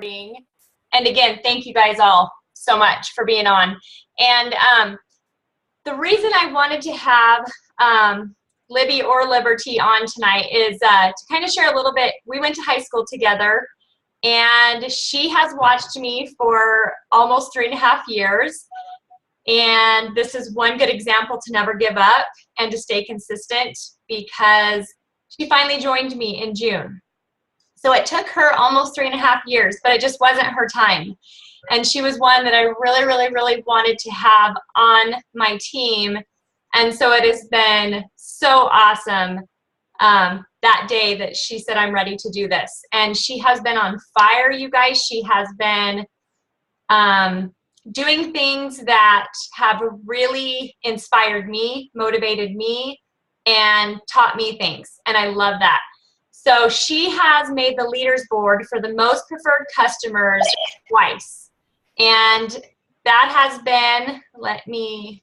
And again, thank you guys all so much for being on. And the reason I wanted to have Libby or Liberty on tonight is to kind of share a little bit. We went to high school together, and she has watched me for almost 3.5 years. And this is one good example to never give up and to stay consistent, because she finally joined me in June. So it took her almost 3.5 years, but it just wasn't her time. And she was one that I really, really, really wanted to have on my team. And so it has been so awesome that day that she said, I'm ready to do this. And she has been on fire, you guys. She has been doing things that have really inspired me, motivated me, and taught me things. And I love that. So she has made the leaders board for the most preferred customers twice. And that has been, let me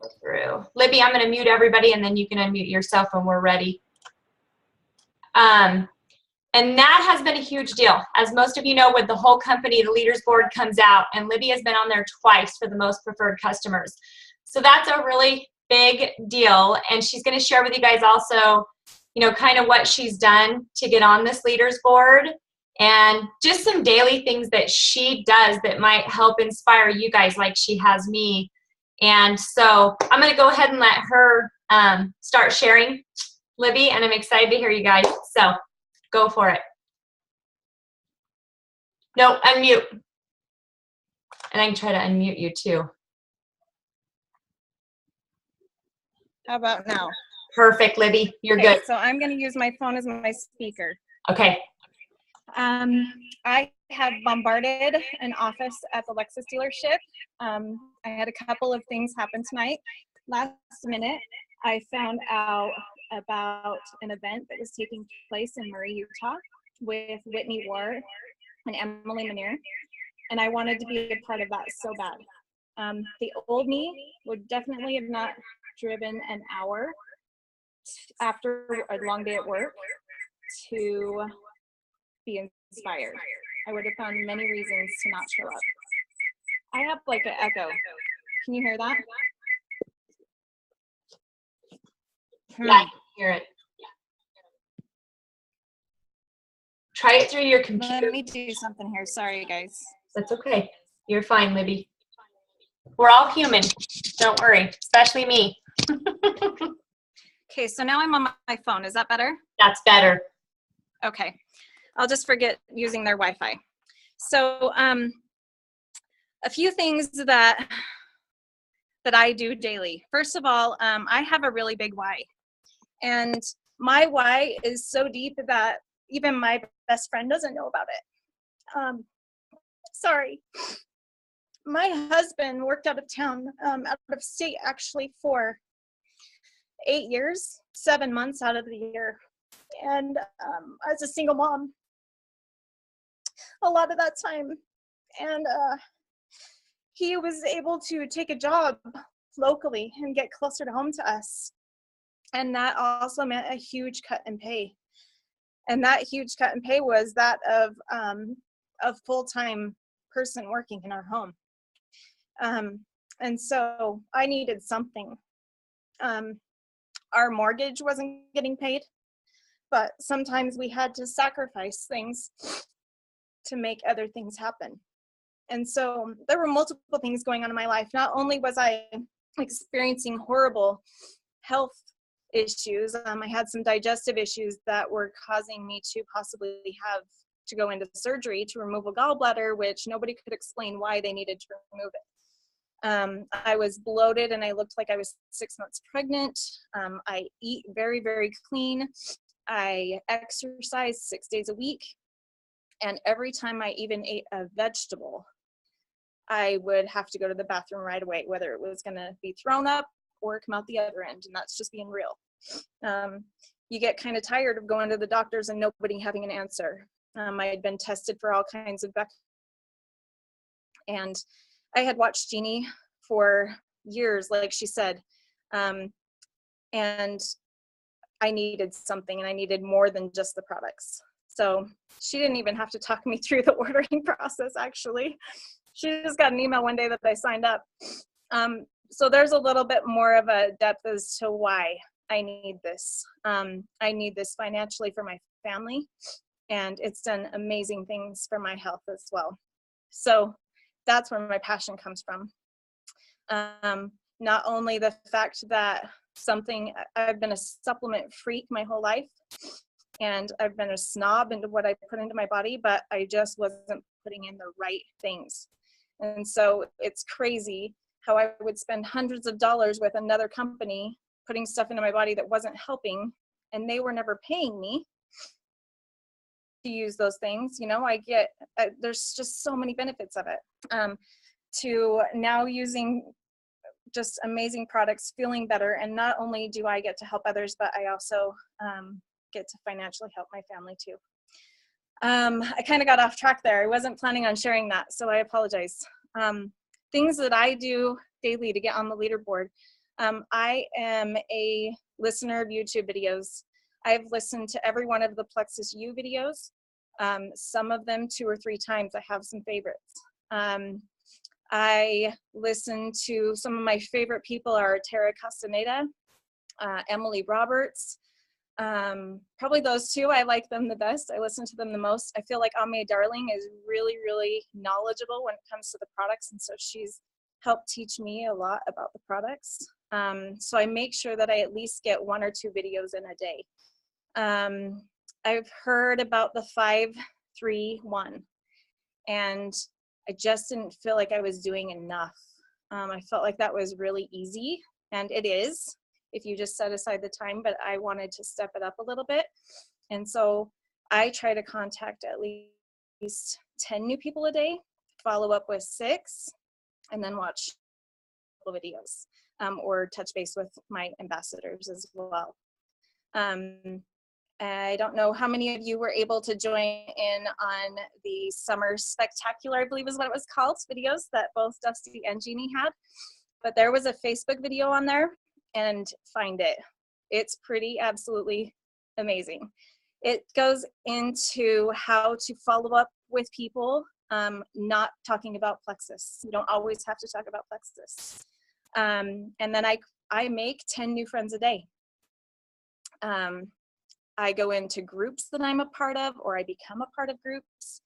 go through. Libby, I'm going to mute everybody, and then you can unmute yourself when we're ready. And that has been a huge deal. As most of you know, with the whole company, the leaders board comes out, and Libby has been on there twice for the most preferred customers. So that's a really big deal. And she's going to share with you guys also, you know, kind of what she's done to get on this leaders board, and just some daily things that she does that might help inspire you guys like she has me. And so I'm going to go ahead and let her start sharing, Libby, and I'm excited to hear you guys. So go for it. No, unmute. And I can try to unmute you too. How about now? Perfect, Libby. You're Okay, good. so I'm going to use my phone as my speaker. Okay. I have bombarded an office at the Lexus dealership. I had a couple of things happen tonight. Last minute, I found out about an event that was taking place in Murray, Utah with Whitney Ward and Emily Manier, and I wanted to be a part of that so bad. The old me would definitely have not driven an hour after a long day at work to be inspired. I would have found many reasons to not show up. I have like an echo. Can you hear that? Yeah, I can hear it. Try it through your computer. Let me do something here. Sorry, guys. That's okay. You're fine, Libby. We're all human. Don't worry, especially me. Okay, so now I'm on my phone. Is that better? That's better. Okay. I'll just forget using their Wi-Fi. So a few things that I do daily. First of all, I have a really big why. And my why is so deep that even my best friend doesn't know about it. Sorry. My husband worked out of town, out of state actually, for 8 years, 7 months out of the year. And as a single mom, a lot of that time. And he was able to take a job locally and get closer to home to us. And that also meant a huge cut in pay. And that huge cut in pay was that of a full-time person working in our home. And so I needed something. Our mortgage wasn't getting paid, but sometimes we had to sacrifice things to make other things happen. And so there were multiple things going on in my life. Not only was I experiencing horrible health issues, I had some digestive issues that were causing me to possibly have to go into surgery to remove a gallbladder, which nobody could explain why they needed to remove it. I was bloated and I looked like I was 6 months pregnant. I eat very, very clean. I exercise 6 days a week. And every time I even ate a vegetable, I would have to go to the bathroom right away, whether it was going to be thrown up or come out the other end. And that's just being real. You get kind of tired of going to the doctors and nobody having an answer. I had been tested for all kinds of and I had watched Jeannie for years, like she said, and I needed something, and I needed more than just the products. So she didn't even have to talk me through the ordering process, actually. She just got an email one day that I signed up. So there's a little bit more of a depth as to why I need this. I need this financially for my family, and it's done amazing things for my health as well. So that's where my passion comes from. Not only the fact that I've been a supplement freak my whole life, and I've been a snob into what I put into my body, but I just wasn't putting in the right things. And so it's crazy how I would spend hundreds of dollars with another company putting stuff into my body that wasn't helping, and they were never paying me to use those things. You know, there's just so many benefits of it. To now using just amazing products, feeling better, and not only do I get to help others, but I also get to financially help my family too. I kind of got off track there. I wasn't planning on sharing that, so I apologize. Things that I do daily to get on the leaderboard. I am a listener of YouTube videos. I've listened to every one of the Plexus U videos, some of them 2 or 3 times. I have some favorites. I listen to some of my favorite people are Tara Castaneda, Emily Roberts. Probably those 2, I like them the best. I listen to them the most. I feel like Ame Darling is really, really knowledgeable when it comes to the products, and so she's helped teach me a lot about the products. So I make sure that I at least get 1 or 2 videos in a day. I've heard about the 5-3-1, and I just didn't feel like I was doing enough. I felt like that was really easy, and it is if you just set aside the time, but I wanted to step it up a little bit. And so I try to contact at least 10 new people a day, follow up with 6, and then watch videos or touch base with my ambassadors as well. I don't know how many of you were able to join in on the Summer Spectacular, I believe is what it was called, videos that both Dusty and Jeannie had. But there was a Facebook video on there, and find it. It's pretty absolutely amazing. It goes into how to follow up with people, not talking about Plexus. You don't always have to talk about Plexus. And then I make 10 new friends a day. I go into groups that I'm a part of, or I become a part of groups.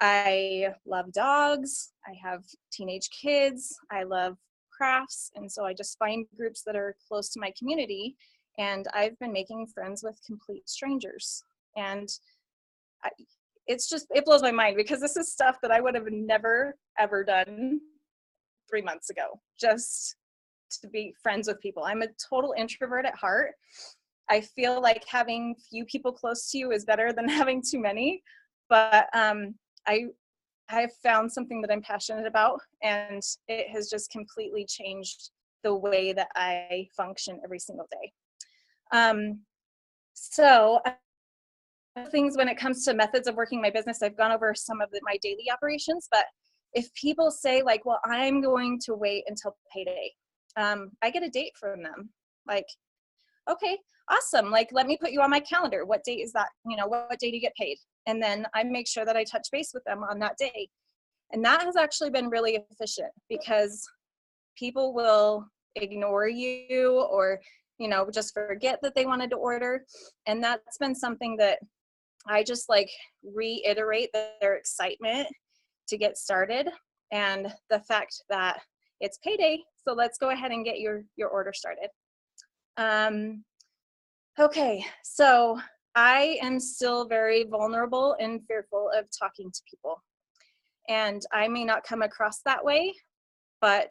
I love dogs. I have teenage kids. I love crafts. And so I just find groups that are close to my community. And I've been making friends with complete strangers. And it blows my mind, because this is stuff that I would have never, ever done 3 months ago, just to be friends with people. I'm a total introvert at heart. I feel like having few people close to you is better than having too many. But I've found something that I'm passionate about, and it has just completely changed the way that I function every single day. So things when it comes to methods of working my business, I've gone over some of my daily operations, but if people say like, well, I'm going to wait until payday, I get a date from them. Like, okay, awesome. Like, let me put you on my calendar. What date is that? You know, what day do you get paid? And then I make sure that I touch base with them on that day. And that has actually been really efficient, because people will ignore you, or, you know, just forget that they wanted to order. And that's been something that I just like reiterate their excitement to get started, and the fact that it's payday, so let's go ahead and get your order started. Okay, so I am still very vulnerable and fearful of talking to people. And I may not come across that way, but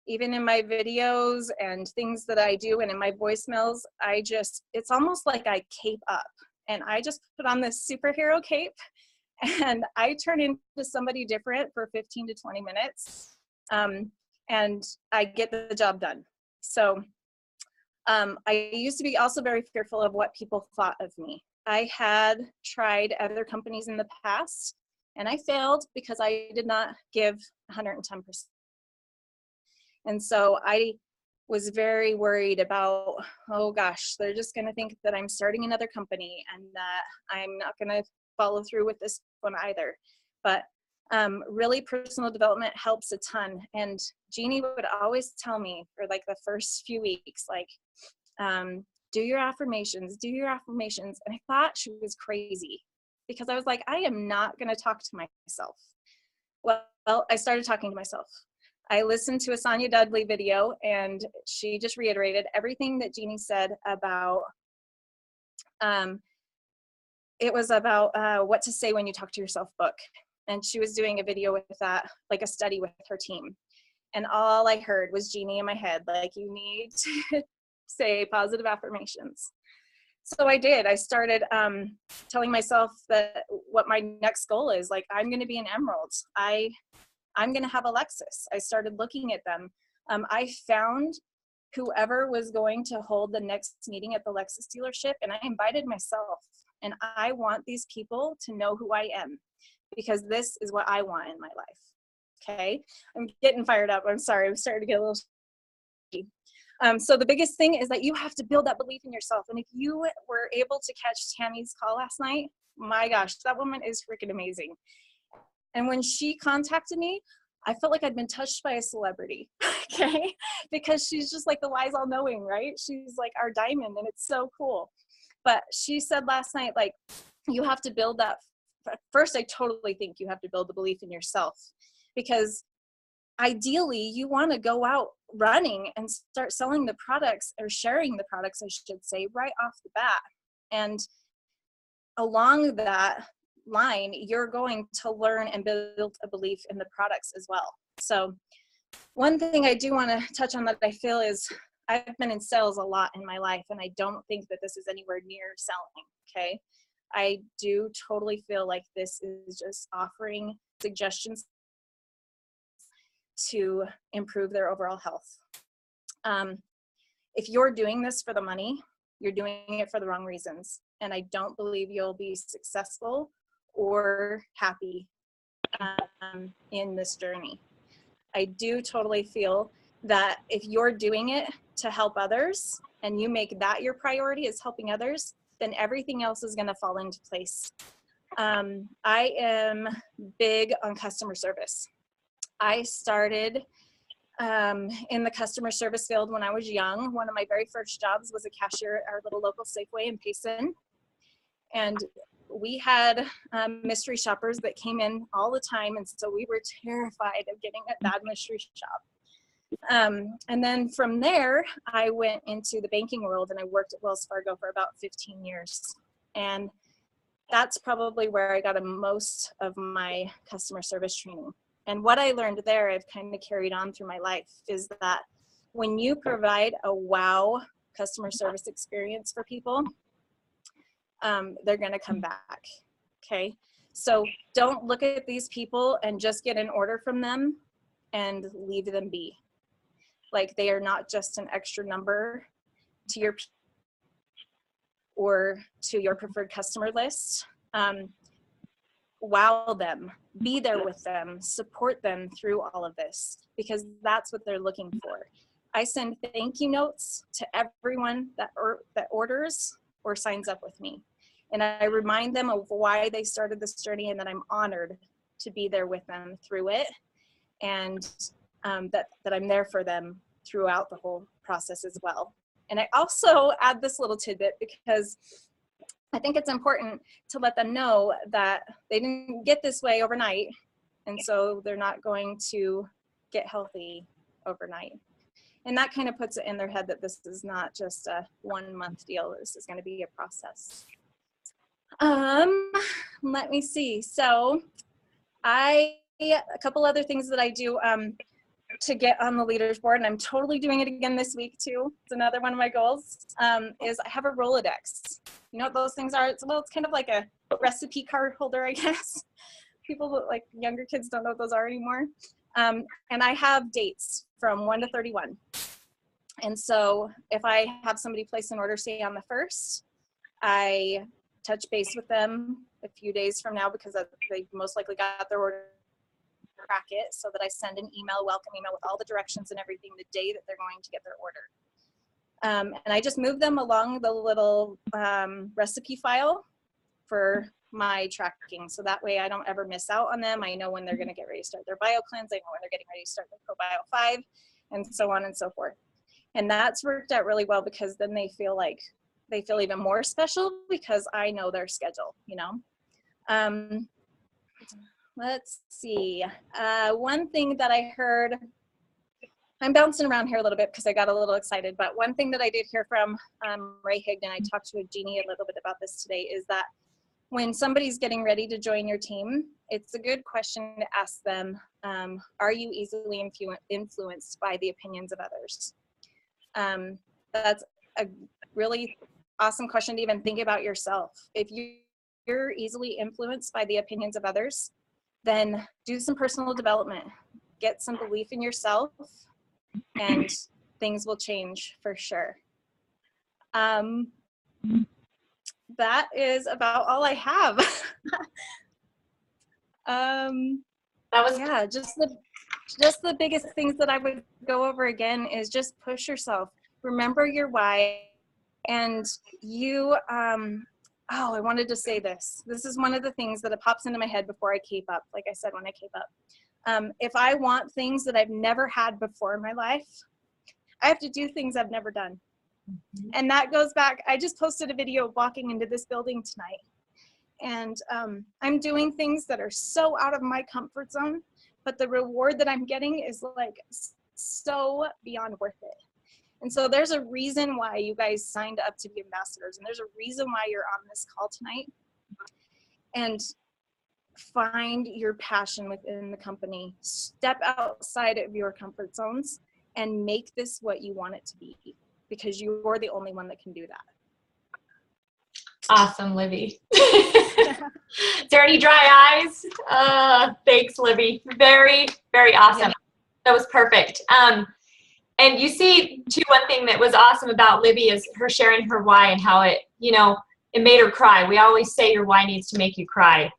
even in my videos and things that I do and in my voicemails, it's almost like I cape up, and I just put on this superhero cape, and I turn into somebody different for 15 to 20 minutes, and I get the job done. So I used to be also very fearful of what people thought of me. I had tried other companies in the past, and I failed because I did not give 110%. And so I was very worried about, oh gosh, they're just going to think that I'm starting another company and that I'm not going to follow through with this one either. But really personal development helps a ton. And Jeannie would always tell me for like the first few weeks, like, do your affirmations, do your affirmations. And I thought she was crazy because I was like, I am not going to talk to myself. Well, I started talking to myself. I listened to a Sonia Dudley video, and she just reiterated everything that Jeannie said about, it was about what to say when you talk to yourself book. And she was doing a video with that, like a study with her team. And all I heard was Jeannie in my head, like, you need to say positive affirmations. So I did. I started telling myself that what my next goal is. Like, I'm going to be an Emerald. I'm going to have a Lexus. I started looking at them. I found whoever was going to hold the next meeting at the Lexus dealership, and I invited myself. And I want these people to know who I am, because this is what I want in my life. Okay? I'm getting fired up. I'm sorry. I'm starting to get a little shaky. So the biggest thing is that you have to build that belief in yourself. And if you were able to catch Tammy's call last night, my gosh, that woman is freaking amazing. And when she contacted me, I felt like I'd been touched by a celebrity, okay? Because she's just like the wise all-knowing, right? She's like our diamond, and it's so cool. But she said last night, like, you have to build that. First, I totally think you have to build the belief in yourself, because ideally you want to go out running and start selling the products, or sharing the products, I should say, right off the bat. And along that line, you're going to learn and build a belief in the products as well. So one thing I do want to touch on that I feel is, I've been in sales a lot in my life, and I don't think that this is anywhere near selling, okay? I do totally feel like this is just offering suggestions to improve their overall health. If you're doing this for the money, you're doing it for the wrong reasons. And I don't believe you'll be successful or happy in this journey. I do totally feel that if you're doing it to help others, and you make that your priority is helping others, then everything else is going to fall into place. I am big on customer service. I started in the customer service field when I was young. One of my very first jobs was a cashier at our little local Safeway in Payson. And we had mystery shoppers that came in all the time. And so we were terrified of getting a bad mystery shop. And then from there, I went into the banking world, and I worked at Wells Fargo for about 15 years. And that's probably where I got most of my customer service training. And what I learned there, I've kind of carried on through my life, is that when you provide a wow customer service experience for people, they're going to come back. Okay. So don't look at these people and just get an order from them and leave them be. Like, they are not just an extra number to your or to your preferred customer list. Wow them, be there with them, support them through all of this, because that's what they're looking for. I send thank you notes to everyone that orders or signs up with me. And I remind them of why they started this journey, and that I'm honored to be there with them through it. And that I'm there for them throughout the whole process as well. And I also add this little tidbit, because I think it's important to let them know that they didn't get this way overnight, and so they're not going to get healthy overnight. And that kind of puts it in their head that this is not just a 1-month deal. This is going to be a process. Let me see. So a couple other things that I do to get on the leaders board, and I'm totally doing it again this week too. It's another one of my goals, is I have a Rolodex. You know what those things are? It's kind of like a recipe card holder, I guess. People, like younger kids, don't know what those are anymore. And I have dates from 1 to 31. And so if I have somebody place an order, say on the 1st, I touch base with them a few days from now, because they most likely got their order bracket, so that I send an welcome email with all the directions and everything the day that they're going to get their order. And I just move them along the little recipe file for my tracking. So that way I don't ever miss out on them. I know when they're going to get ready to start their bio cleanse. I know when they're getting ready to start their ProBio 5 and so on and so forth. And that's worked out really well because then they feel even more special because I know their schedule, you know? Let's see. One thing that I heard, I'm bouncing around here a little bit because I got a little excited, but one thing that I did hear from Ray Higdon, I talked to Jeannie a little bit about this today, is that when somebody's getting ready to join your team, it's a good question to ask them, are you easily influenced by the opinions of others? That's a really awesome question to even think about yourself. If you're easily influenced by the opinions of others, then do some personal development, get some belief in yourself, and things will change for sure. That is about all I have. That was yeah, just the biggest things that I would go over again is just push yourself. Remember your why. And you, I wanted to say this. This is one of the things that pops into my head before I cape up. Like I said, when I cape up, if I want things that I've never had before in my life, I have to do things I've never done. Mm-hmm. And that goes back, I just posted a video of walking into this building tonight. And I'm doing things that are so out of my comfort zone, but the reward that I'm getting is like so beyond worth it. And so there's a reason why you guys signed up to be ambassadors, and there's a reason why you're on this call tonight. And find your passion within the company. Step outside of your comfort zones and make this what you want it to be, because you're the only one that can do that. Awesome, Libby. Is there any dry eyes? Thanks, Libby. Very, very awesome. Yeah. That was perfect. And you see, too, one thing that was awesome about Libby is her sharing her why and how it, you know, it made her cry. We always say your why needs to make you cry.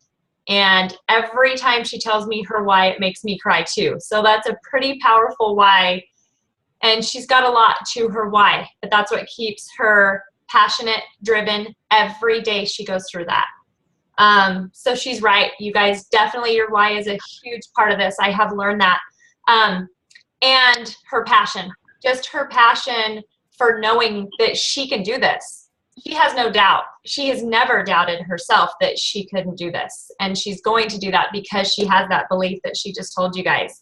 And every time she tells me her why, it makes me cry too. So that's a pretty powerful why. And she's got a lot to her why, but that's what keeps her passionate, driven. Every day she goes through that. So she's right. You guys, definitely your why is a huge part of this. I have learned that. And her passion, just her passion for knowing that she can do this. She has no doubt. She has never doubted herself that she couldn't do this. And she's going to do that because she has that belief that she just told you guys.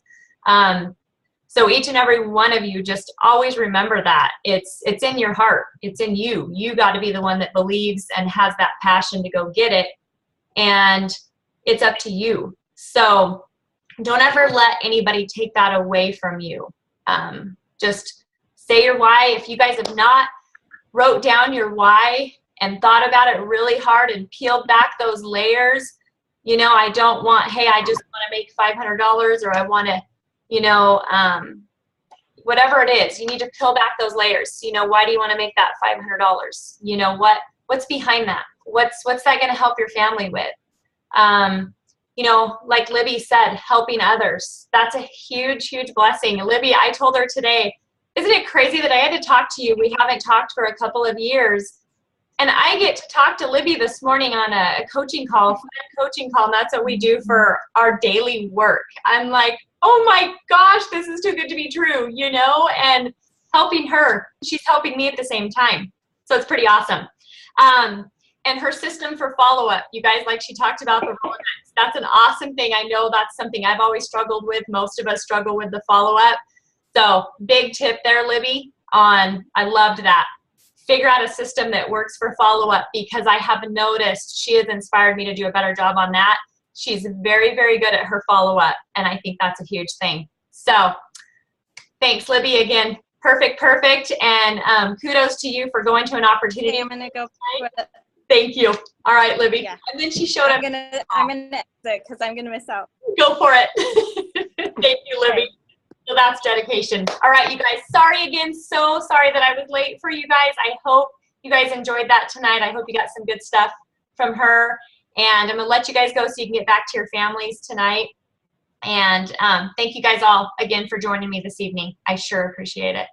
So each and every one of you, just always remember that. It's in your heart. It's in you. You got to be the one that believes and has that passion to go get it. And it's up to you. So don't ever let anybody take that away from you. Just say your why. If you guys have not wrote down your why and thought about it really hard and peeled back those layers, you know, I don't want, hey, I just want to make $500 or I want to, you know, whatever it is, you need to peel back those layers. You know, why do you want to make that $500? You know, what's behind that? What's that going to help your family with? You know, like Libby said, helping others. That's a huge, huge blessing. Libby, I told her today, isn't it crazy that I had to talk to you? We haven't talked for a couple of years. And I get to talk to Libby this morning on a coaching call, and that's what we do for our daily work. I'm like, oh my gosh, this is too good to be true, you know, and helping her. She's helping me at the same time. So it's pretty awesome. And her system for follow-up, you guys, like she talked about the Rolodex, that's an awesome thing. I know that's something I've always struggled with. Most of us struggle with the follow-up. So big tip there, Libby, I loved that. Figure out a system that works for follow-up, because I have noticed she has inspired me to do a better job on that. She's very, very good at her follow-up, and I think that's a huge thing. So thanks, Libby, again. Perfect. And kudos to you for going to an opportunity. I'm going to go for it. Thank you. All right, Libby. Yeah. And then she showed up. I'm gonna exit because I'm gonna miss out. Go for it. Thank you, Libby. Okay. So that's dedication. All right, you guys. Sorry again. So sorry that I was late for you guys. I hope you guys enjoyed that tonight. I hope you got some good stuff from her. And I'm gonna let you guys go so you can get back to your families tonight. And thank you guys all again for joining me this evening. I sure appreciate it.